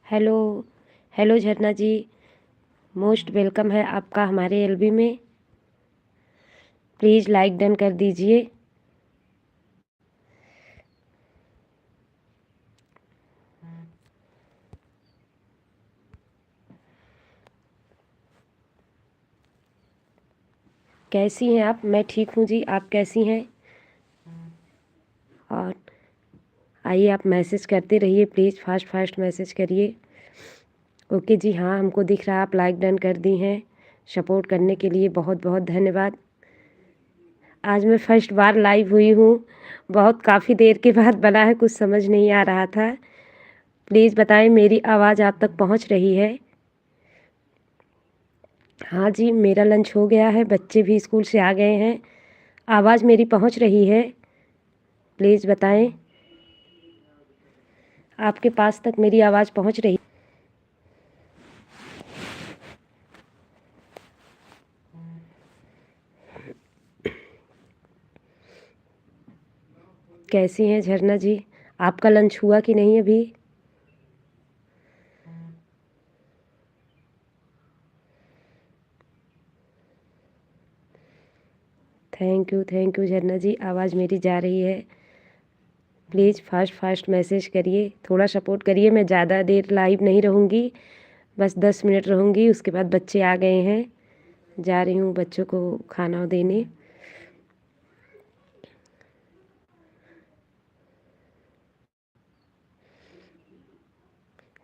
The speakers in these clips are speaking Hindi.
हेलो। हेलो झरना जी। मोस्ट वेलकम है आपका हमारे एलबी में। प्लीज़ लाइक डन कर दीजिए। कैसी हैं आप? मैं ठीक हूँ जी, आप कैसी हैं? और आइए आप मैसेज करते रहिए, प्लीज़ फास्ट फास्ट मैसेज करिए। ओके जी, हाँ हमको दिख रहा है आप लाइक डन कर दी हैं। सपोर्ट करने के लिए बहुत बहुत धन्यवाद। आज मैं फर्स्ट बार लाइव हुई हूँ, बहुत काफ़ी देर के बाद बना है, कुछ समझ नहीं आ रहा था। प्लीज़ बताएं मेरी आवाज़ आप तक पहुँच रही है? हाँ जी, मेरा लंच हो गया है, बच्चे भी स्कूल से आ गए हैं। आवाज़ मेरी पहुँच रही है? प्लीज़ बताएं आपके पास तक मेरी आवाज़ पहुँच रही? कैसी हैं झरना जी? आपका लंच हुआ कि नहीं अभी? थैंक यू झरना जी, आवाज़ मेरी जा रही है। प्लीज़ फास्ट फास्ट मैसेज करिए, थोड़ा सपोर्ट करिए। मैं ज़्यादा देर लाइव नहीं रहूँगी, बस 10 मिनट रहूँगी, उसके बाद बच्चे आ गए हैं, जा रही हूँ बच्चों को खाना देने।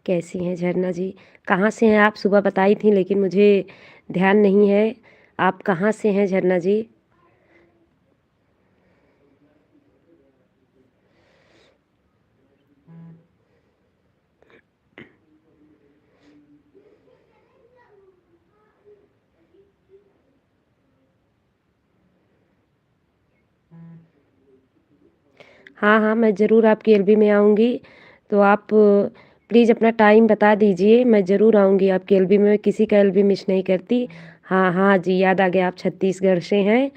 कैसी हैं झरना जी? कहाँ से हैं आप? सुबह बताई थी लेकिन मुझे ध्यान नहीं है। आप कहाँ से हैं झरना जी? हाँ हाँ, मैं ज़रूर आपकी एलबी में आऊँगी। तो आप प्लीज़ अपना टाइम बता दीजिए, मैं ज़रूर आऊँगी आपकी एलबी में। मैं किसी का एलबी मिस नहीं करती। हाँ हाँ जी, याद आ गया, आप छत्तीसगढ़ से हैं।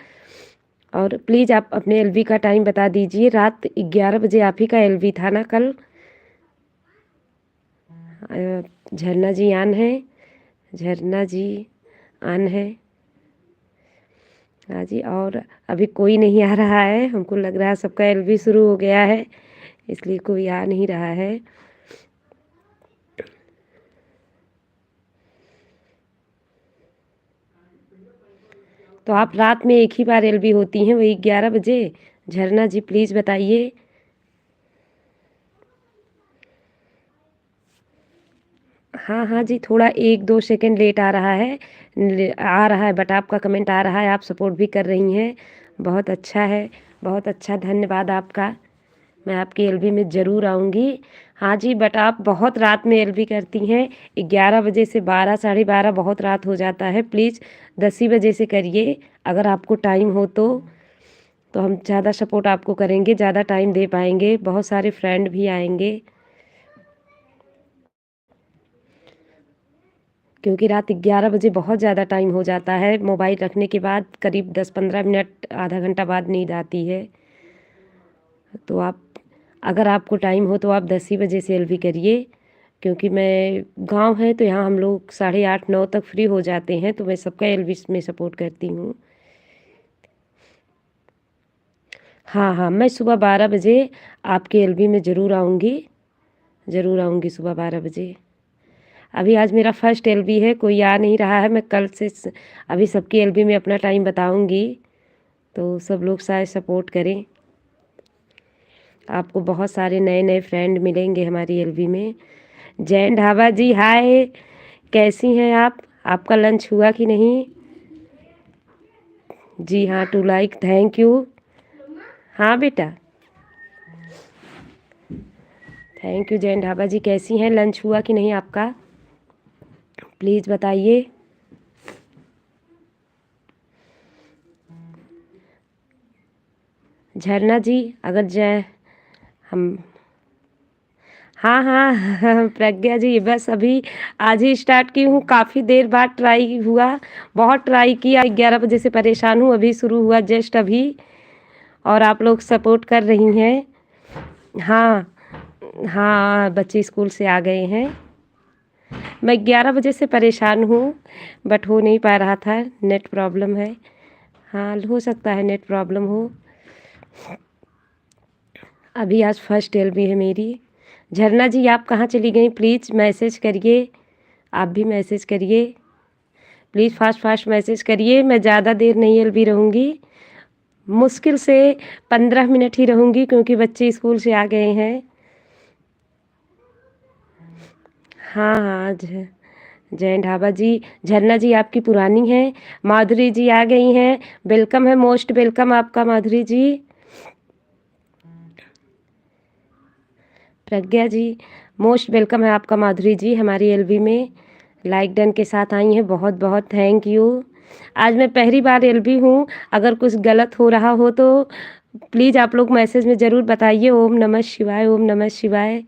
और प्लीज़ आप अपने एलबी का टाइम बता दीजिए। रात 11 बजे आप ही का एलबी था ना कल? झरना जी ऑन है? झरना जी ऑन है? हाँ जी। और अभी कोई नहीं आ रहा है, हमको लग रहा है सबका एलबी शुरू हो गया है, इसलिए कोई आ नहीं रहा है। तो आप रात में एक ही बार एलबी होती हैं, वही 11 बजे? झरना जी प्लीज़ बताइए। हाँ हाँ जी, थोड़ा 1-2 सेकंड लेट आ रहा है, आ रहा है, बट आपका कमेंट आ रहा है, आप सपोर्ट भी कर रही हैं, बहुत अच्छा है, बहुत अच्छा, धन्यवाद आपका। मैं आपकी एलबी में ज़रूर आऊँगी। हाँ जी, बट आप बहुत रात में एलबी करती हैं, 11 बजे से 12 साढ़े 12 बहुत रात हो जाता है। प्लीज़ 10 ही बजे से करिए, अगर आपको टाइम हो तो हम ज़्यादा सपोर्ट आपको करेंगे, ज़्यादा टाइम दे पाएंगे, बहुत सारे फ्रेंड भी आएंगे। क्योंकि रात 11 बजे बहुत ज़्यादा टाइम हो जाता है, मोबाइल रखने के बाद करीब 10-15 मिनट, आधा घंटा बाद नींद आती है। तो आप, अगर आपको टाइम हो तो आप 10 ही बजे से एलबी करिए, क्योंकि मैं, गांव है तो यहाँ हम लोग 8:30-9 तक फ्री हो जाते हैं, तो मैं सबका एलबी में सपोर्ट करती हूँ। हाँ हाँ, मैं सुबह 12 बजे आपके एलबी में ज़रूर आऊँगी, ज़रूर आऊँगी सुबह 12 बजे। अभी आज मेरा फर्स्ट एलबी है, कोई आ नहीं रहा है। मैं कल से अभी सबकी एलबी में अपना टाइम बताऊंगी, तो सब लोग शायद सपोर्ट करें। आपको बहुत सारे नए नए फ्रेंड मिलेंगे हमारी एलबी में। जैन ढाबा जी हाय, कैसी हैं आप? आपका लंच हुआ कि नहीं? जी हाँ, टू लाइक, थैंक यू। हाँ बेटा, थैंक यू। जैन ढाबा जी कैसी हैं? लंच हुआ कि नहीं आपका? प्लीज़ बताइए। झरना जी, अगर जय हम, हाँ हाँ प्रज्ञा जी, बस अभी आज ही स्टार्ट की हूँ, काफ़ी देर बाद ट्राई हुआ, बहुत ट्राई किया, 11 बजे से परेशान हूँ, अभी शुरू हुआ जस्ट अभी, और आप लोग सपोर्ट कर रही हैं। हाँ हाँ, बच्चे स्कूल से आ गए हैं। मैं 11 बजे से परेशान हूँ, बट हो नहीं पा रहा था, नेट प्रॉब्लम है। हाँ, हो सकता है नेट प्रॉब्लम हो। अभी आज फर्स्ट एलबी है मेरी। झरना जी आप कहाँ चली गई? प्लीज़ मैसेज करिए, आप भी मैसेज करिए। प्लीज़ फास्ट फास्ट मैसेज करिए। मैं ज़्यादा देर नहीं एलबी रहूँगी, मुश्किल से 15 मिनट ही रहूँगी क्योंकि बच्चे स्कूल से आ गए हैं। हाँ हाँ जैन ढाबा जी, झरना जी आपकी पुरानी है। माधुरी जी आ गई हैं, वेलकम है, मोस्ट वेलकम आपका माधुरी जी। प्रज्ञा जी मोस्ट वेलकम है आपका माधुरी जी हमारी एलबी में। लाइक डन के साथ आई हैं, बहुत बहुत थैंक यू। आज मैं पहली बार एलबी हूँ, अगर कुछ गलत हो रहा हो तो प्लीज़ आप लोग मैसेज में ज़रूर बताइए। ओम नमः शिवाय, ओम नमः शिवाय।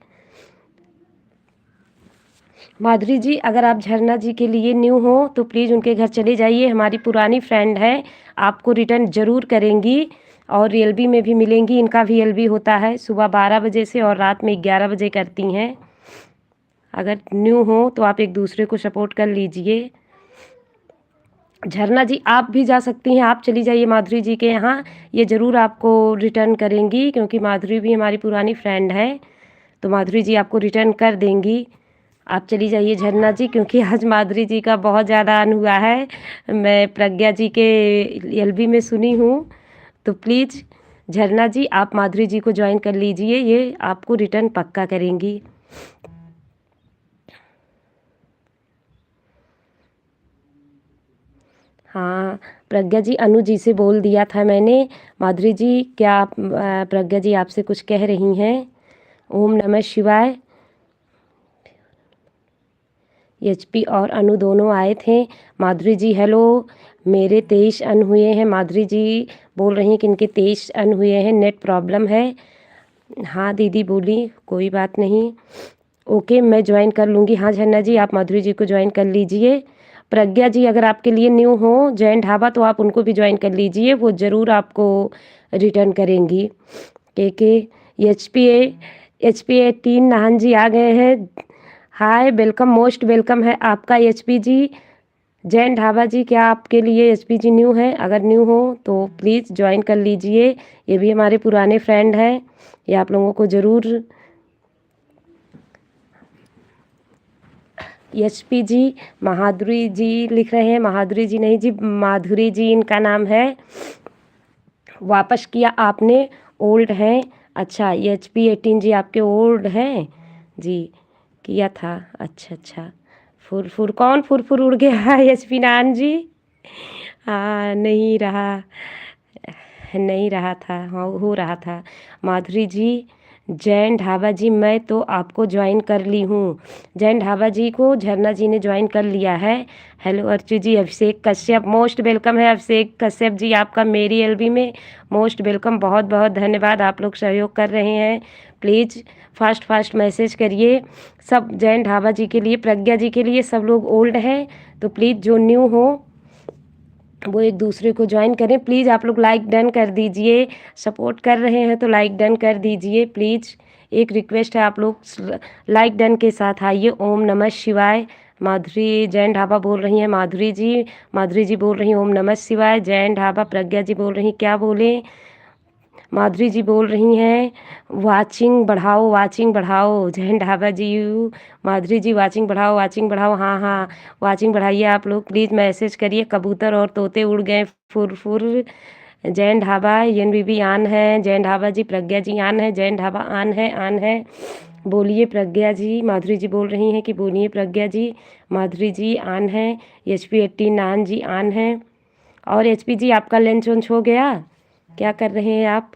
माधुरी जी अगर आप झरना जी के लिए न्यू हो तो प्लीज़ उनके घर चले जाइए, हमारी पुरानी फ्रेंड है, आपको रिटर्न ज़रूर करेंगी और एलबी में भी मिलेंगी। इनका भी एलबी होता है सुबह 12 बजे से और रात में 11 बजे करती हैं। अगर न्यू हो तो आप एक दूसरे को सपोर्ट कर लीजिए। झरना जी आप भी जा सकती हैं, आप चली जाइए माधुरी जी के यहाँ, ये ज़रूर आपको रिटर्न करेंगी क्योंकि माधुरी भी हमारी पुरानी फ्रेंड है, तो माधुरी जी आपको रिटर्न कर देंगी। आप चली जाइए झरना जी, क्योंकि आज माधुरी जी का बहुत ज़्यादा अन हुआ है, मैं प्रज्ञा जी के एलबी में सुनी हूँ। तो प्लीज़ झरना जी आप माधुरी जी को ज्वाइन कर लीजिए, ये आपको रिटर्न पक्का करेंगी। हाँ प्रज्ञा जी, अनु जी से बोल दिया था मैंने। माधुरी जी क्या आप प्रज्ञा जी आपसे कुछ कह रही हैं? ओम नमः शिवाय। एचपी और अनु दोनों आए थे। माधुरी जी हेलो, मेरे 23 अन हुए हैं। माधुरी जी बोल रही हैं कि इनके 23 अन हुए हैं, नेट प्रॉब्लम है। हाँ दीदी बोली, कोई बात नहीं, ओके मैं ज्वाइन कर लूँगी। हाँ झरना जी आप माधुरी जी को ज्वाइन कर लीजिए। प्रज्ञा जी अगर आपके लिए न्यू हो जैन ढाबा तो आप उनको भी ज्वाइन कर लीजिए, वो ज़रूर आपको रिटर्न करेंगी। के एच पी 18 नाहन जी आ गए हैं। हाय वेलकम, मोस्ट वेलकम है आपका एचपी जी। जैन ढाबा जी क्या आपके लिए एचपी जी न्यू है? अगर न्यू हो तो प्लीज़ ज्वाइन कर लीजिए, ये भी हमारे पुराने फ्रेंड हैं, ये आप लोगों को ज़रूर। एचपी जी माधुरी जी लिख रहे हैं, माधुरी जी नहीं जी, माधुरी जी इनका नाम है। वापस किया आपने, ओल्ड हैं। अच्छा HP 18 जी आपके ओल्ड हैं जी, किया था। अच्छा अच्छा, फुरफुर कौन फुरफुर उड़ गया है? HP नान जी हाँ नहीं रहा, नहीं रहा था, हाँ हो रहा था। माधुरी जी जैन ढाबा जी मैं तो आपको ज्वाइन कर ली हूँ। जैन ढाबा जी को झरना जी ने ज्वाइन कर लिया है। हेलो अर्चू जी, अभिषेक कश्यप मोस्ट वेलकम है। अभिषेक कश्यप जी आपका मेरी एलबी में मोस्ट वेलकम, बहुत बहुत धन्यवाद, आप लोग सहयोग कर रहे हैं। प्लीज़ फास्ट फास्ट मैसेज करिए सब जैन ढाबा जी के लिए, प्रज्ञा जी के लिए, सब लोग ओल्ड हैं तो प्लीज़ जो न्यू हो वो एक दूसरे को ज्वाइन करें। प्लीज़ आप लोग लाइक डन कर दीजिए, सपोर्ट कर रहे हैं तो लाइक डन कर दीजिए प्लीज़, एक रिक्वेस्ट है, आप लोग लाइक डन के साथ आइए। ओम नमः शिवाय। माधुरी जैन ढाबा बोल रही हैं, माधुरी जी बोल रही हैं ओम नमः शिवाय। जैन ढाबा प्रज्ञा जी बोल रही, क्या बोले? माधुरी जी बोल रही हैं वाचिंग बढ़ाओ जैन ढाबा जी। माधुरी जी वाचिंग बढ़ाओ, हाँ हाँ वाचिंग बढ़ाइए आप लोग, प्लीज़ मैसेज करिए। कबूतर और तोते उड़ गए फुर फुर। जैन ढाबा NBB आन है, जैन ढाबा जी प्रज्ञा जी आन है, जैन ढाबा आन है। बोलिए प्रज्ञा जी, माधुरी जी बोल रही हैं कि बोलिए प्रज्ञा जी। माधुरी जी आन है, HP 18 नान जी आन है। और HP जी आपका लंच वंच हो गया? क्या कर रहे हैं आप?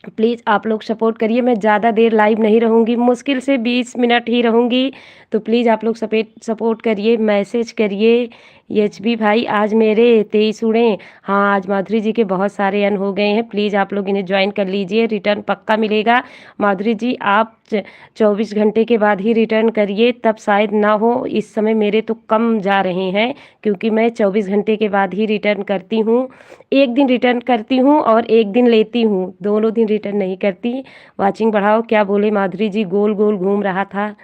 प्लीज़ आप लोग सपोर्ट करिए, मैं ज़्यादा देर लाइव नहीं रहूँगी, मुश्किल से 20 मिनट ही रहूँगी, तो प्लीज़ आप लोग सपोर्ट करिए, मैसेज करिए। HP भाई आज मेरे 23 उड़े। हाँ आज माधुरी जी के बहुत सारे अन हो गए हैं, प्लीज़ आप लोग इन्हें ज्वाइन कर लीजिए, रिटर्न पक्का मिलेगा। माधुरी जी आप 24 घंटे के बाद ही रिटर्न करिए, तब शायद ना हो, इस समय मेरे तो कम जा रहे हैं क्योंकि मैं 24 घंटे के बाद ही रिटर्न करती हूँ। एक दिन रिटर्न करती हूँ और एक दिन लेती हूँ, दोनों दिन रिटर्न नहीं करती। वाचिंग बढ़ाओ क्या बोले माधुरी जी? गोल गोल घूम रहा था।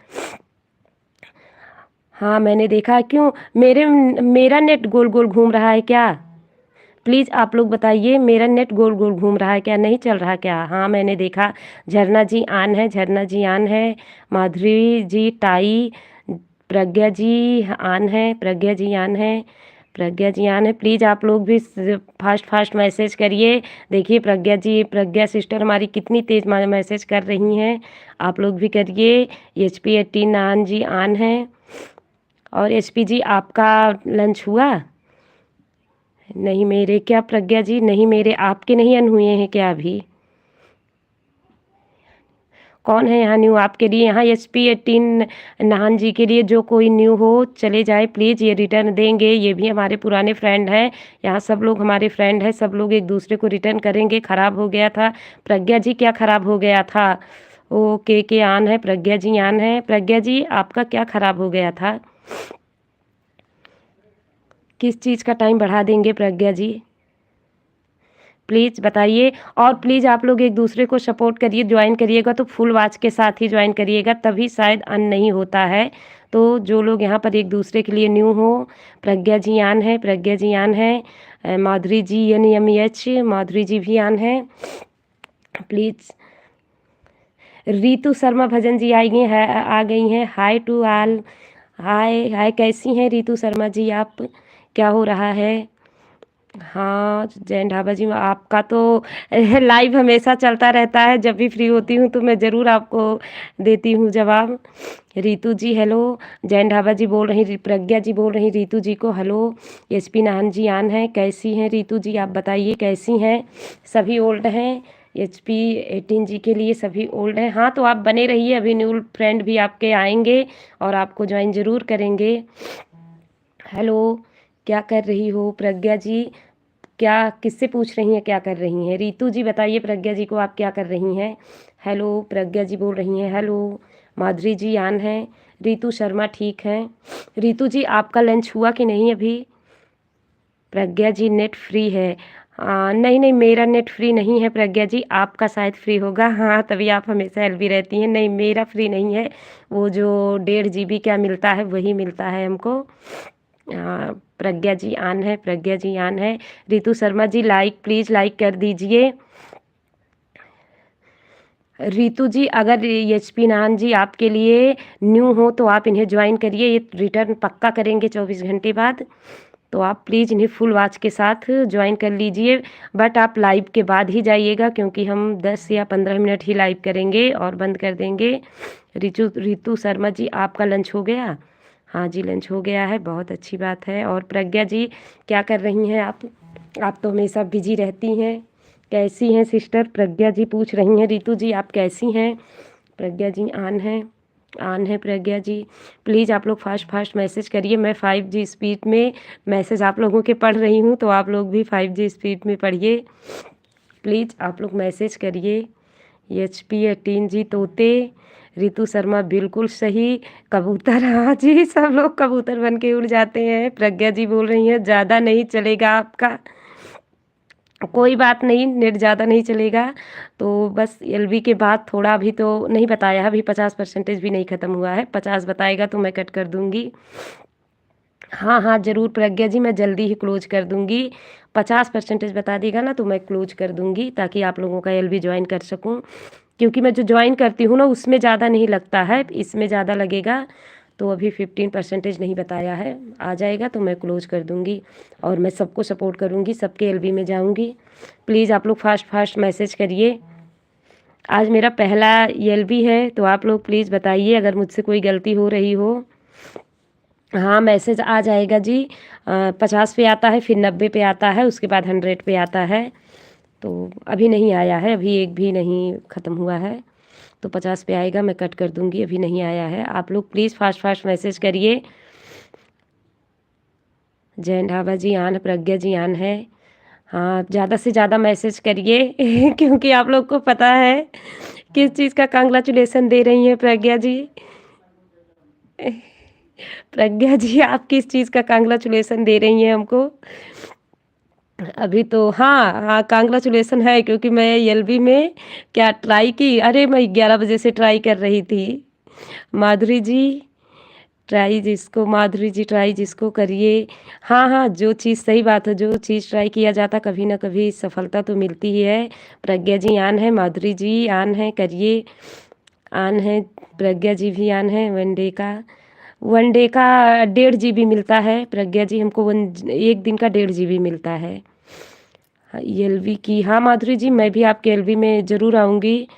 हाँ मैंने देखा। क्यों मेरा नेट गोल गोल घूम रहा है क्या? प्लीज़ आप लोग बताइए, मेरा नेट गोल गोल घूम रहा है क्या, नहीं चल रहा क्या? हाँ मैंने देखा। झरना जी आन है, झरना जी आन है, माधुरी जी टाई, प्रज्ञा जी आन है, प्रज्ञा जी आन है, प्रज्ञा जी आन है। प्लीज़ आप लोग भी फास्ट फास्ट मैसेज करिए। देखिए प्रज्ञा जी, प्रज्ञा सिस्टर हमारी कितनी तेज़ मैसेज कर रही हैं। आप लोग भी करिए। HP 18 आन जी आन है। और SP जी आपका लंच हुआ? नहीं मेरे क्या प्रज्ञा जी, नहीं मेरे आपके नहीं अन हुए हैं क्या अभी? कौन है यहाँ न्यू आपके लिए? यहाँ SP 18 नाहन जी के लिए जो कोई न्यू हो चले जाए प्लीज़, ये रिटर्न देंगे, ये भी हमारे पुराने फ्रेंड हैं। यहाँ सब लोग हमारे फ्रेंड हैं, सब लोग एक दूसरे को रिटर्न करेंगे। ख़राब हो गया था। प्रज्ञा जी क्या ख़राब हो गया था? ओके के आन है, प्रज्ञा जी आन है। प्रज्ञा जी आपका क्या ख़राब हो गया था? किस चीज़ का टाइम बढ़ा देंगे प्रज्ञा जी? प्लीज़ बताइए। और प्लीज़ आप लोग एक दूसरे को सपोर्ट करिए। ज्वाइन करिएगा तो फुल वॉच के साथ ही ज्वाइन करिएगा, तभी शायद अन नहीं होता है। तो जो लोग यहाँ पर एक दूसरे के लिए न्यू हो, प्रज्ञा जी आन है, प्रज्ञा जी आन है, माधुरी जी NMEH, माधुरी जी भी आन है। प्लीज़। रितु शर्मा भजन जी आई हैं, आ गई हैं। हाय टू ऑल। हाय हाय, कैसी हैं रितु शर्मा जी आप? क्या हो रहा है? हाँ जैन ढाबा जी, आपका तो लाइव हमेशा चलता रहता है। जब भी फ्री होती हूँ तो मैं ज़रूर आपको देती हूँ जवाब। रितु जी हेलो। जैन ढाबा जी बोल रही, प्रज्ञा जी बोल रही रितु जी को हेलो। SP नाहन जी आन है। कैसी हैं रितु जी आप बताइए, कैसी हैं? सभी ओल्ड हैं। HP 18 जी के लिए सभी ओल्ड हैं। हाँ तो आप बने रहिए, अभी न्यू फ्रेंड भी आपके आएंगे और आपको ज्वाइन ज़रूर करेंगे। हेलो, क्या कर रही हो प्रज्ञा जी? क्या किससे पूछ रही हैं क्या कर रही हैं? रितु जी बताइए प्रज्ञा जी को आप क्या कर रही हैं? हेलो, प्रज्ञा जी बोल रही हैं हेलो। माधुरी जी आन है। रितु शर्मा ठीक हैं। रितु जी आपका लंच हुआ कि नहीं अभी? प्रज्ञा जी नेट फ्री है। नहीं नहीं मेरा नेट फ्री नहीं है प्रज्ञा जी, आपका शायद फ्री होगा। हाँ तभी आप हमेशा हेल्दी रहती हैं। नहीं मेरा फ्री नहीं है। वो जो 1.5 GB क्या मिलता है वही मिलता है हमको। प्रज्ञा जी आन है, प्रज्ञा जी आन है। Ritu Sharma ji like please like कर दीजिए। रितु जी अगर HP नाहन जी आपके लिए न्यू हो तो आप इन्हें ज्वाइन करिए, ये रिटर्न पक्का करेंगे 24 घंटे बाद। तो आप प्लीज़ इन्हें फुल वॉच के साथ ज्वाइन कर लीजिए। बट आप लाइव के बाद ही जाइएगा, क्योंकि हम 10 या 15 मिनट ही लाइव करेंगे और बंद कर देंगे। रितु शर्मा जी आपका लंच हो गया? हाँ जी लंच हो गया है, बहुत अच्छी बात है। और प्रज्ञा जी क्या कर रही हैं आप? आप तो हमेशा बिजी रहती हैं। कैसी हैं सिस्टर? प्रज्ञा जी पूछ रही हैं रितु जी आप कैसी हैं? प्रज्ञा जी आन है, आन है प्रज्ञा जी। प्लीज़ आप लोग फास्ट फास्ट मैसेज करिए। मैं 5G स्पीड में मैसेज आप लोगों के पढ़ रही हूँ, तो आप लोग भी 5G स्पीड में पढ़िए। प्लीज़ आप लोग मैसेज करिए। HP 18 जी तोते। रितु शर्मा बिल्कुल सही। कबूतर, हाँ जी सब लोग कबूतर बन के उड़ जाते हैं। प्रज्ञा जी बोल रही हैं ज़्यादा नहीं चलेगा आपका। कोई बात नहीं, नेट ज़्यादा नहीं चलेगा तो बस LB के बाद थोड़ा अभी तो नहीं बताया है, अभी 50% भी नहीं ख़त्म हुआ है। 50 बताएगा तो मैं कट कर दूँगी। हाँ हाँ ज़रूर प्रज्ञा जी, मैं जल्दी ही क्लोज कर दूँगी। 50% बता देगा ना तो मैं क्लोज कर दूँगी, ताकि आप लोगों का LB ज्वाइन कर सकूँ। क्योंकि मैं जो ज्वाइन करती हूँ ना उसमें ज़्यादा नहीं लगता है, इसमें ज़्यादा लगेगा। तो अभी 15% नहीं बताया है, आ जाएगा तो मैं क्लोज कर दूँगी। और मैं सबको सपोर्ट करूँगी, सबके LB में जाऊँगी। प्लीज़ आप लोग फास्ट फास्ट मैसेज करिए। आज मेरा पहला LB है, तो आप लोग प्लीज़ बताइए अगर मुझसे कोई गलती हो रही हो। हाँ मैसेज आ जाएगा जी। 50 पे आता है, फिर 90 पे आता है, उसके बाद 100 पे आता है। तो अभी नहीं आया है, अभी एक भी नहीं ख़त्म हुआ है। तो 50 पे आएगा, मैं कट कर दूँगी। अभी नहीं आया है। आप लोग प्लीज़ फास्ट फास्ट मैसेज करिए। जैन ढाबा जी आन है, प्रज्ञा जी आन है। हाँ ज़्यादा से ज़्यादा मैसेज करिए क्योंकि आप लोग को पता है किस चीज़ का कांग्रेचुलेसन दे रही हैं प्रज्ञा जी। प्रज्ञा जी आप किस चीज़ का कांग्रेचुलेसन दे रही हैं हमको? अभी तो हाँ हाँ कांग्रेचुलेसन है, क्योंकि मैं LB में क्या ट्राई की, अरे मैं 11 बजे से ट्राई कर रही थी। माधुरी जी ट्राई जिसको माधुरी जी ट्राई जिसको करिए। हाँ, हाँ, जो चीज़ सही बात है, जो चीज़ ट्राई किया जाता कभी न कभी सफलता तो मिलती ही है। प्रज्ञा जी ऑन है, माधुरी जी ऑन है, करिए। ऑन है, प्रज्ञा जी भी ऑन है। 1 डे का 1.5 जीबी मिलता है प्रज्ञा जी हमको 1 दिन का 1.5 जीबी मिलता है। हाँ, एलवी की हाँ माधुरी जी मैं भी आपके एलवी में ज़रूर आऊँगी।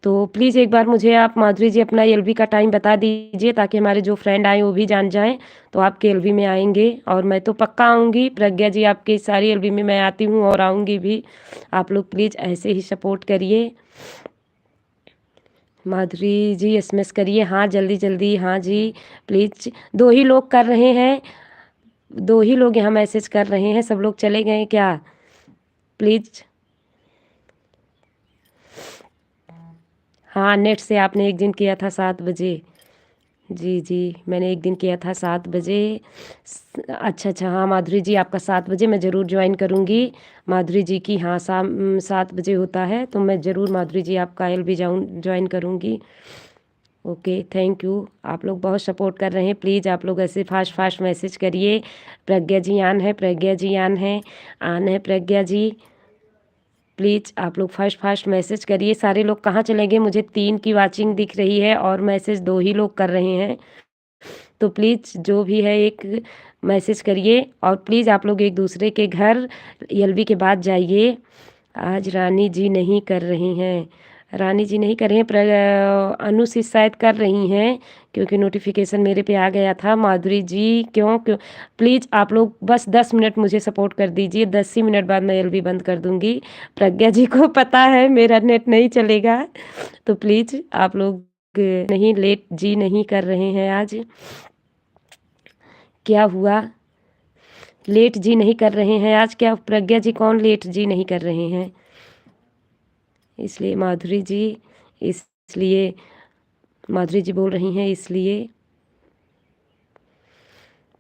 तो प्लीज़ एक बार मुझे आप माधुरी जी अपना एलवी का टाइम बता दीजिए ताकि हमारे जो फ्रेंड आए वो भी जान जाएँ तो आपके एलवी में आएँगे और मैं तो पक्का आऊँगी। प्रज्ञा जी आपकी सारी एलवी में मैं आती हूँ और आऊँगी भी। आप लोग प्लीज़ ऐसे ही सपोर्ट करिए। माधुरी जी एसएमएस करिए हाँ जल्दी जल्दी हाँ जी प्लीज़। 2 ही लोग कर रहे हैं, 2 ही लोग यहाँ मैसेज कर रहे हैं, सब लोग चले गए क्या? प्लीज़। हाँ, नेट से आपने एक दिन किया था 7 बजे। जी, जी, मैंने एक दिन किया था 7 बजे। अच्छा, अच्छा, हाँ, माधुरी जी आपका 7 बजे मैं ज़रूर जॉइन करूँगी। माधुरी जी की हाँ, 7 बजे होता है, तो मैं ज़रूर माधुरी जी आपका एलबी जॉइन करूँगी। Okay, thank you. आप लोग बहुत सपोर्ट कर रहे हैं, प्लीज़ आप लोग ऐसे फास्ट मैसेज करिए। प्रज्ञा जी ऑन है, प्रज्ञा जी ऑन है प्रज्ञा जी। प्लीज़ आप लोग फास्ट मैसेज करिए। सारे लोग कहाँ चले गए? मुझे 3 की वॉचिंग दिख रही है और मैसेज 2 ही लोग कर रहे हैं। तो प्लीज़ जो भी है एक मैसेज करिए और प्लीज़ आप लोग एक दूसरे के घर एलबी के बाद जाइए। आज रानी जी नहीं कर रही हैं, रानी जी नहीं कर रही हैं अनु सी शायद कर रही हैं क्योंकि नोटिफिकेशन मेरे पे आ गया था। माधुरी जी क्यों प्लीज़ आप लोग बस 10 मिनट मुझे सपोर्ट कर दीजिए, 10 ही मिनट बाद मैं एलबी बंद कर दूँगी। प्रज्ञा जी को पता है मेरा नेट नहीं चलेगा, तो प्लीज़ आप लोग नहीं लेट जी नहीं कर रहे हैं आज। क्या हुआ? लेट जी नहीं कर रहे हैं आज क्या? प्रज्ञा जी कौन लेट जी नहीं कर रहे हैं? इसलिए माधुरी जी इसलिए माधुरी जी बोल रही हैं इसलिए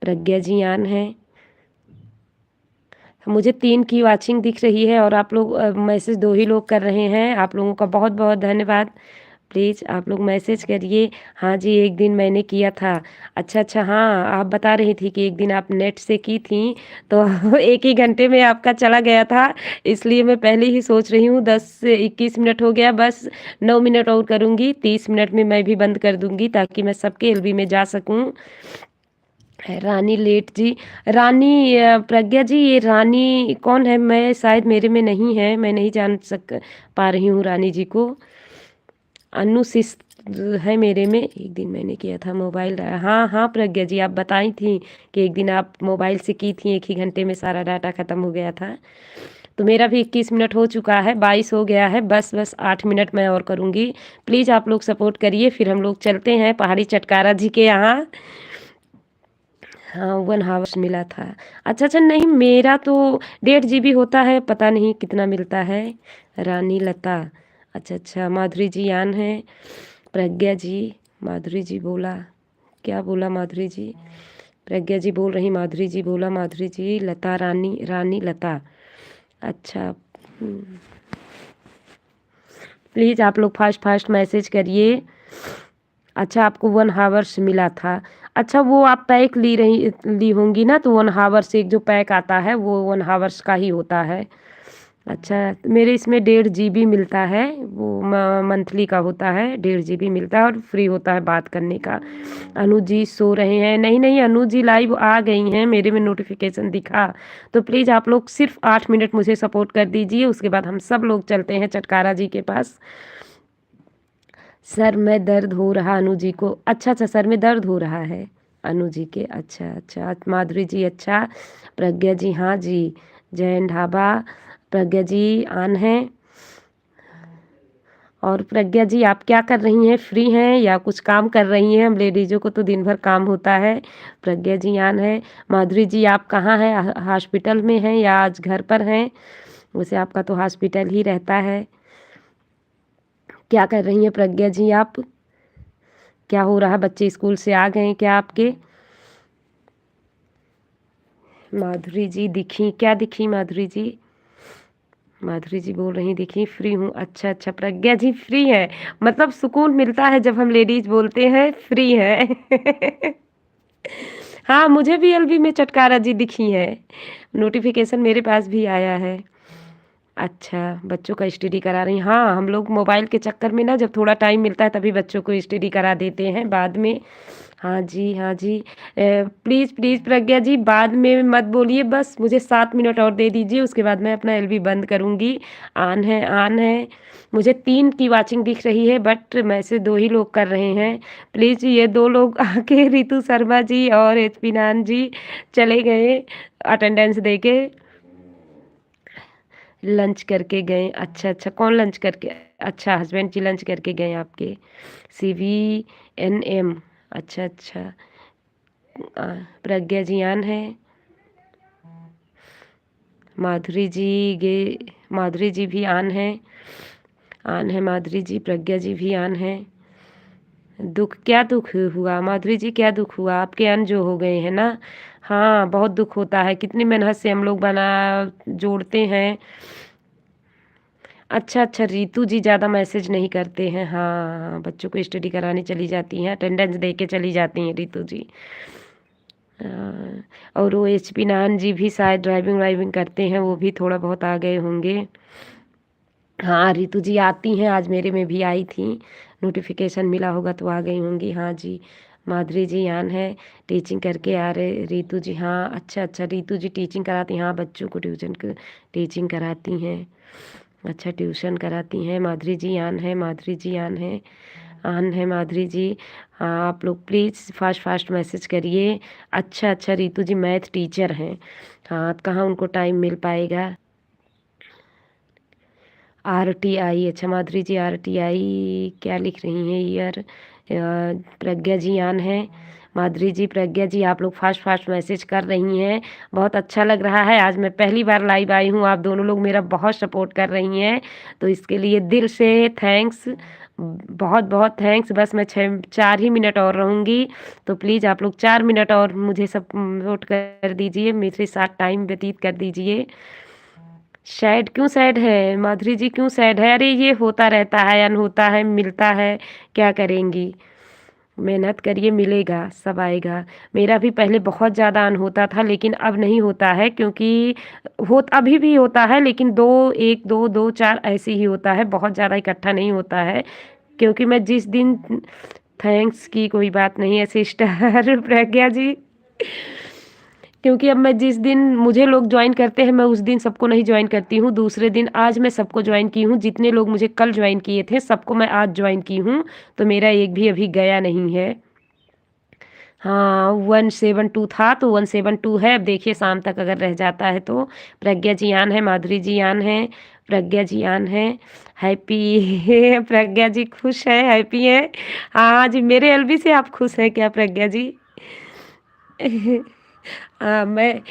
प्रज्ञा जी ऑन है। मुझे 3 की वॉचिंग दिख रही है और आप लोग मैसेज 2 ही लोग कर रहे हैं। आप लोगों का बहुत बहुत धन्यवाद। प्लीज़ आप लोग मैसेज करिए। हाँ जी, एक दिन मैंने किया था। अच्छा, अच्छा, हाँ, आप बता रही थी कि एक दिन आप नेट से की थीं, तो 1 ही घंटे में आपका चला गया था, इसलिए मैं पहले ही सोच रही हूँ 10 से 21 मिनट हो गया, बस 9 मिनट और करूँगी, 30 मिनट में मैं भी बंद कर दूँगी ताकि मैं सबके एलबी में जा सकूँ। रानी लेट जी, रानी प्रज्ञा जी ये रानी कौन है? मैं शायद मेरे में नहीं है, मैं नहीं जान पा रही हूँ रानी जी को। अनु सिस है मेरे में। एक दिन मैंने किया था मोबाइल हाँ, हाँ, प्रज्ञा जी आप बताई थी कि एक दिन आप मोबाइल से की थी, 1 ही घंटे में सारा डाटा ख़त्म हो गया था। तो मेरा भी 21 मिनट हो चुका है, 22 हो गया है, बस 8 मिनट मैं और करूँगी। प्लीज़ आप लोग सपोर्ट करिए, फिर हम लोग चलते हैं पहाड़ी चटकारा जी के यहाँ। हाँ, 1 हावर्स मिला था। अच्छा, अच्छा, नहीं मेरा तो 1.5 जीबी होता है, पता नहीं कितना मिलता है। रानी लता, अच्छा, अच्छा, माधुरी जी ऑन है। प्रज्ञा जी, माधुरी जी बोला, क्या बोला माधुरी जी? प्रज्ञा जी बोल रही, माधुरी जी बोला, माधुरी जी लता रानी, रानी लता। अच्छा, प्लीज़ आप लोग फास्ट मैसेज करिए। अच्छा आपको 1 हावर्स मिला था। अच्छा वो आप पैक ली होंगी ना, तो 1 हावर्स एक जो पैक आता है वो 1 हावर्स का ही होता है। अच्छा, मेरे इसमें 1.5 जीबी मिलता है, वो मंथली का होता है, 1.5 जीबी मिलता है और फ्री होता है बात करने का। अनु जी सो रहे हैं, नहीं, नहीं अनु जी लाइव आ गई हैं, मेरे में नोटिफिकेशन दिखा। तो प्लीज़ आप लोग सिर्फ 8 मिनट मुझे सपोर्ट कर दीजिए, उसके बाद हम सब लोग चलते हैं चटकारा जी के पास। सर में दर्द हो रहा अनु जी को। अच्छा, अच्छा, सर में दर्द हो रहा है अनु जी के। अच्छा, अच्छा, माधुरी जी अच्छा। प्रज्ञा जी हाँ जी। जैन ढाबा, प्रज्ञा जी ऑन हैं। और प्रज्ञा जी आप क्या कर रही हैं? फ्री हैं या कुछ काम कर रही हैं? हम लेडीज़ों को तो दिन भर काम होता है। प्रज्ञा जी ऑन है। माधुरी जी आप कहाँ हैं? हॉस्पिटल में हैं या आज घर पर हैं? वैसे आपका तो हॉस्पिटल ही रहता है। क्या कर रही हैं प्रज्ञा जी आप? क्या हो रहा? बच्चे स्कूल से आ गए क्या आपके? माधुरी जी दिखी, क्या दिखी माधुरी जी? माधुरी जी बोल रही दिखी फ्री हूँ। अच्छा, अच्छा, प्रज्ञा जी फ्री है, मतलब सुकून मिलता है जब हम लेडीज बोलते हैं फ्री है। हाँ, मुझे भी एलबी में चटकारा जी दिखी हैं। नोटिफ़िकेशन मेरे पास भी आया है। अच्छा, बच्चों का स्टडी करा रही हैं। हाँ, हम लोग मोबाइल के चक्कर में ना जब थोड़ा टाइम मिलता है तभी बच्चों को स्टडी करा देते हैं बाद में। हाँ जी, हाँ जी। प्लीज़, प्लीज़ प्रज्ञा जी बाद में मत बोलिए, बस मुझे 7 मिनट और दे दीजिए, उसके बाद मैं अपना एलबी बंद करूँगी। ऑन है, ऑन है। मुझे 3 की वॉचिंग दिख रही है बट मैसेज 2 ही लोग कर रहे हैं। प्लीज़ ये 2 लोग आके रितु शर्मा जी और इत्मीनान जी चले गए अटेंडेंस देके। लंच करके गए। अच्छा, अच्छा कौन लंच करके अच्छा हस्बैंड जी लंच करके गए आपके। CVNM अच्छा, अच्छा। प्रज्ञा जी ऑन है। माधुरी जी गे माधुरी जी भी ऑन है। ऑन है माधुरी जी, प्रज्ञा जी भी ऑन है। दुःख क्या दुःख हुआ माधुरी जी, क्या दुःख हुआ? आपके अन जो हो गए हैं ना? हाँ, बहुत दुःख होता है, कितनी मेहनत से हम लोग जोड़ते हैं। अच्छा, अच्छा रितु जी ज़्यादा मैसेज नहीं करते हैं। हाँ, बच्चों को स्टडी कराने चली जाती हैं, अटेंडेंस दे के चली जाती हैं रितु जी। और वो HP नान जी भी शायद ड्राइविंग वाइविंग करते हैं, वो भी थोड़ा बहुत आ गए होंगे। हाँ, रितु जी आती हैं, आज मेरे में भी आई थी, नोटिफ़िकेशन मिला होगा तो आ गई होंगी। हाँ जी, माधुरी जी ऑन है, टीचिंग करके आ रहे रितु जी। हाँ, अच्छा, अच्छा रितु जी टीचिंग कराती हैं। हाँ, बच्चों को टीचिंग कराती हैं। अच्छा ट्यूशन कराती हैं। माधुरी जी ऑन है, माधुरी जी ऑन है, ऑन है माधुरी जी। हाँ, आप लोग प्लीज़ फ़ास्ट फ़ास्ट मैसेज करिए। अच्छा, अच्छा रितु जी मैथ टीचर हैं। हाँ, कहाँ उनको टाइम मिल पाएगा। RTI अच्छा माधुरी जी RTI क्या लिख रही हैं ईयर। प्रज्ञा जी ऑन है। माधुरी जी, प्रज्ञा जी आप लोग फ़ास्ट फ़ास्ट मैसेज कर रही हैं। बहुत अच्छा लग रहा है, आज मैं पहली बार लाइव आई हूँ, आप दोनों लोग मेरा बहुत सपोर्ट कर रही हैं, तो इसके लिए दिल से थैंक्स। बहुत-बहुत थैंक्स। बस मैं 4 ही मिनट और रहूँगी, तो प्लीज़ आप लोग 4 मिनट और मुझे सपोर्ट कर दीजिए, मेरे साथ टाइम व्यतीत कर दीजिए। सैड क्यों सैड है माधुरी जी, क्यों सैड है? अरे ये होता रहता है, अनहोता है, मिलता है, क्या करेंगी? मेहनत करिए मिलेगा, सब आएगा। मेरा भी पहले बहुत ज़्यादा अनहोता था लेकिन अब नहीं होता है क्योंकि अभी भी होता है लेकिन 2 1 2 2 4 ऐसे ही होता है, बहुत ज़्यादा इकट्ठा नहीं होता है। क्योंकि मैं जिस दिन थैंक्स की कोई बात नहीं है सिस्टर प्रज्ञा जी। क्योंकि अब मैं जिस दिन मुझे लोग जॉइन करते हैं मैं उस दिन सबको नहीं जॉइन करती हूँ, दूसरे दिन आज मैं सबको जॉइन की हूँ, जितने लोग मुझे कल जॉइन किए थे सबको मैं आज जॉइन की हूँ, तो मेरा एक भी अभी गया नहीं है। हाँ, 172 था तो 172 है, अब देखिए शाम तक अगर रह जाता है तो। प्रज्ञा जी ऑन है, माधुरी जी ऑन है, प्रज्ञा जी ऑन है, हैप्पी प्रज्ञा जी खुश है, हैप्पी है। हाँ जी, मेरे एलबी से आप खुश हैं क्या प्रज्ञा जी? मैं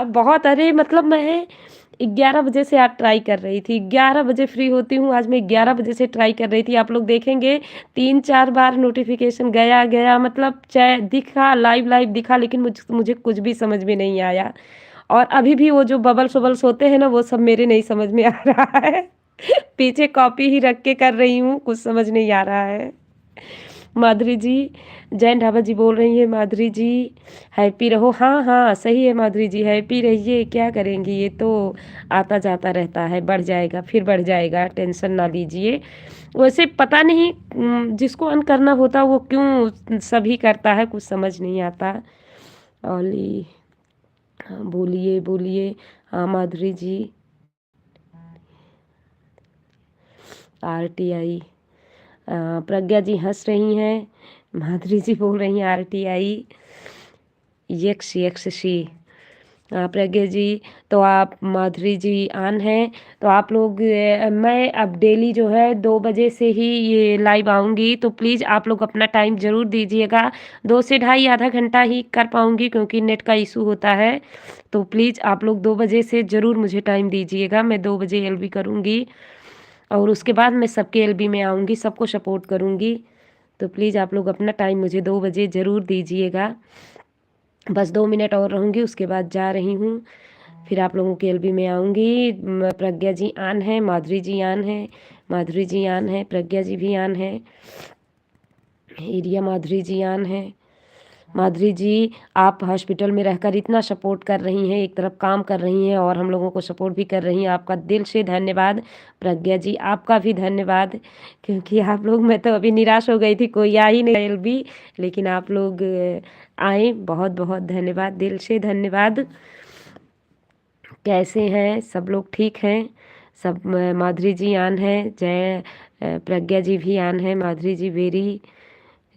बहुत अरे मतलब मैं 11 बजे से आज ट्राई कर रही थी, 11 बजे फ्री होती हूँ, आज मैं 11 बजे से ट्राई कर रही थी। आप लोग देखेंगे 3-4 बार नोटिफ़िकेशन गया गया मतलब चाहे दिखा लाइव दिखा लेकिन मुझे कुछ भी समझ में नहीं आया। और अभी भी वो जो बबल्स-वबल्स होते हैं ना वो सब मेरे नहीं समझ में आ रहा है। पीछे कॉपी ही रख के कर रही हूँ, कुछ समझ नहीं आ रहा है। माधुरी जी, जैन ढाबा जी बोल रही हैं माधुरी जी, हैप्पी रहो। हाँ, हाँ, सही है माधुरी जी, हैप्पी रहिए, क्या करेंगी ये तो आता-जाता रहता है, बढ़ जाएगा, फिर बढ़ जाएगा, टेंशन ना लीजिए। वैसे पता नहीं जिसको अन करना होता वो क्यों सभी करता है, कुछ समझ नहीं आता। ओली हाँ, बोलिए, बोलिए। हाँ, माधुरी जी, RTI प्रज्ञा जी हँस रही हैं, माधुरी जी बोल रही हैं RTI, यक्स सी। प्रज्ञा जी तो आप माधुरी जी ऑन हैं, तो आप लोग मैं अब डेली जो है 2 बजे से ही ये लाइव आऊँगी, तो प्लीज़ आप लोग अपना टाइम ज़रूर दीजिएगा। 2 से ढाई आधा घंटा ही कर पाऊँगी क्योंकि नेट का इशू होता है, तो प्लीज़ आप लोग 2 बजे से ज़रूर मुझे टाइम दीजिएगा। मैं 2 बजे एलबी करूँगी और उसके बाद मैं सबके एलबी में आऊँगी, सबको सपोर्ट करूँगी। तो प्लीज़ आप लोग अपना टाइम मुझे 2 बजे ज़रूर दीजिएगा। बस 2 मिनट और रहूँगी उसके बाद जा रही हूँ। फिर आप लोगों के एलबी में आऊँगी। प्रज्ञा जी ऑन है, माधुरी जी ऑन है, माधुरी जी ऑन है, प्रज्ञा जी भी ऑन है, एरिया माधुरी जी ऑन है। माधुरी जी, आप हॉस्पिटल में रहकर इतना सपोर्ट कर रही हैं, एक तरफ काम कर रही हैं और हम लोगों को सपोर्ट भी कर रही हैं, आपका दिल से धन्यवाद। प्रज्ञा जी, आपका भी धन्यवाद, क्योंकि आप लोग, मैं तो अभी निराश हो गई थी, कोई आ ही नहीं भी, लेकिन आप लोग आए, बहुत बहुत धन्यवाद, दिल से धन्यवाद। कैसे हैं सब लोग? ठीक हैं सब? माधुरी जी आन है, जय प्रज्ञा जी भी आन है, माधुरी जी वेरी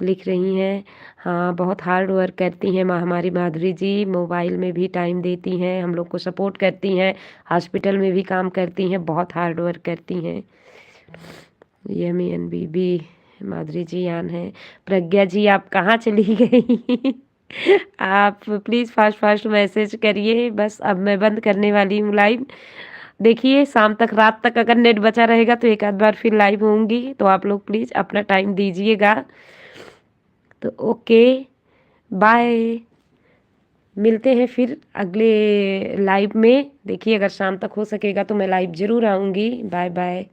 लिख रही हैं। हाँ, बहुत हार्ड वर्क करती हैं हमारी माधुरी जी, मोबाइल में भी टाइम देती हैं, हम लोग को सपोर्ट करती हैं, हॉस्पिटल में भी काम करती हैं, बहुत हार्ड वर्क करती हैं। यमी एन बीबी, माधुरी जी आन है। प्रज्ञा जी, आप कहाँ चली गई? आप प्लीज़ फास्ट फास्ट मैसेज करिए। बस अब मैं बंद करने वाली हूँ लाइव। देखिए शाम तक, रात तक अगर नेट बचा रहेगा तो एक आध बार फिर लाइव होंगी, तो आप लोग प्लीज़ अपना टाइम दीजिएगा। तो ओके, बाय। मिलते हैं फिर अगले लाइव में। देखिए अगर शाम तक हो सकेगा तो मैं लाइव ज़रूर आऊँगी। Bye bye.